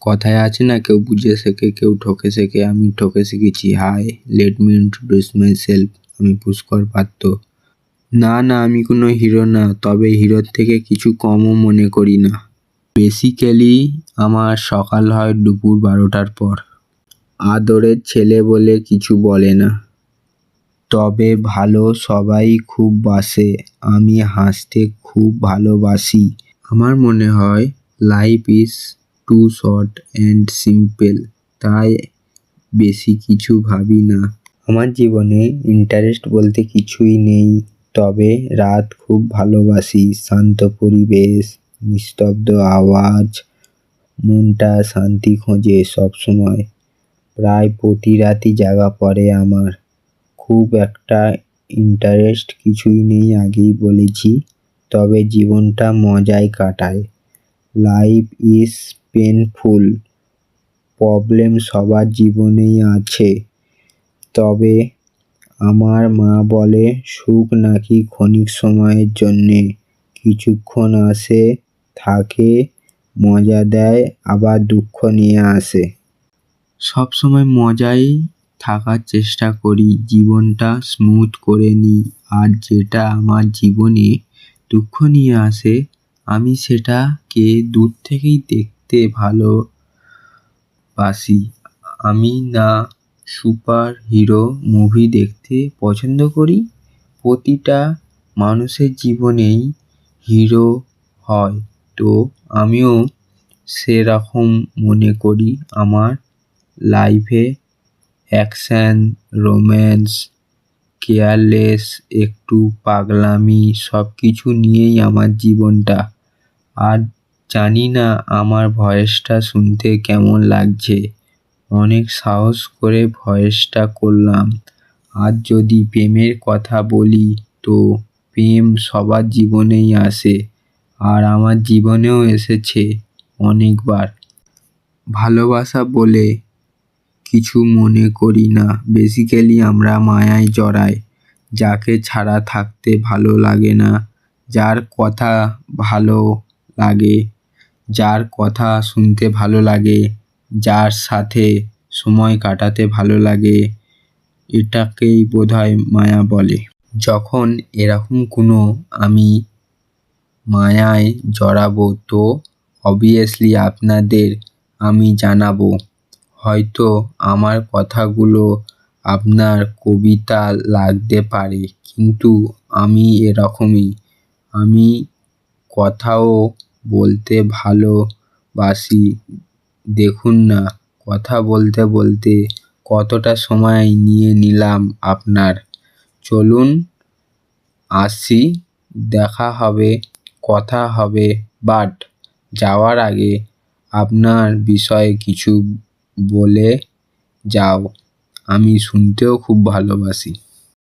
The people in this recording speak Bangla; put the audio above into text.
কথায় আছে না, কেউ বুঝে শেখে কেউ ঠকে শেখে। আমি ঠকে শিখেছি। Hi, let me introduce myself. আমি পুষ্কর পাত্র। না, আমি কোনো হিরো না, তবে হিরোর থেকে কিছু কমও মনে করি না। বেসিক্যালি আমার সকাল হয় দুপুর 12টার পর। আদরের ছেলে বলে কিছু বলে না, তবে ভালো সবাই খুব বাসে। আমি হাসতে খুব ভালোবাসি। আমার মনে হয় life is too short and simple, তাই বেশি কিছু ভাবি না। আমার জীবনে ইন্টারেস্ট বলতে কিছুই নেই, তবে রাত খুব ভালোবাসি। শান্ত পরিবেশ, নিস্তব্ধ আওয়াজ, মনটা শান্তি খোঁজে সবসময়। প্রায় প্রতি রাতই জাগা পড়ে আমার। খুব একটা ইন্টারেস্ট কিছুই নেই, আগেই বলেছি, তবে জীবনটা মজায় কাটায়। লাইফ ইজ পেনফুল, প্রবলেম সবার জীবনেই আছে, তবে আমার মা বলে সুখ নাকি ক্ষণিক সময়ের জন্যে, কিছুক্ষণ আসে থাকে, মজা দেয়, আবার দুঃখ নিয়ে আসে। সবসময় মজাই থাকার চেষ্টা করি, জীবনটা স্মুথ করে নিই। আর যেটা আমার জীবনে দুঃখ নিয়ে আসে, আমি সেটাকে দূর থেকেই দেখতে ভালোবাসি। আমি না সুপার হিরো মুভি দেখতে পছন্দ করি। প্রতিটা মানুষের জীবনেই হিরো হয়, তো আমিও সেরকম মনে করি। আমার লাইফে অ্যাকশন, রোম্যান্স, কেয়ারলেস, একটু পাগলামি সব কিছু নিয়েই আমার জীবনটা। আর জানি না আমার ভয়েসটা শুনতে কেমন লাগছে। অনেক সাহস করে ভয়েসটা করলাম। আর যদি প্রেমের কথা বলি, তো প্রেম সবার জীবনেই আসে, আর আমার জীবনেও এসেছে অনেকবার। ভালোবাসা বলে কিছু মনে করি না। বেসিক্যালি আমরা মায়ায় জড়াই, যাকে ছাড়া থাকতে ভালো লাগে না, যার কথা ভালো লাগে, যার কথা শুনতে ভালো লাগে, যার সাথে সময় কাটাতে ভালো লাগে, এটাকেই বোধহয় মায়া বলে। যখন এরকম কোনো আমি মায়ায় জড়াবো, তো অবভিয়াসলি আপনাদের আমি জানাবো। হয়তো আমার কথাগুলো আপনার কবিতা লাগতে পারে, কিন্তু আমি এরকমই। আমি কথাও বলতে ভালোবাসি। দেখুন না, কথা বলতে বলতে কতটা সময় নিয়ে নিলাম আপনার। চলুন আসি, দেখা হবে, কথা হবে, বাট যাওয়ার আগে আপনার বিষয়ে কিছু বলে যাও। আমি শুনতেও খুব ভালোবাসি।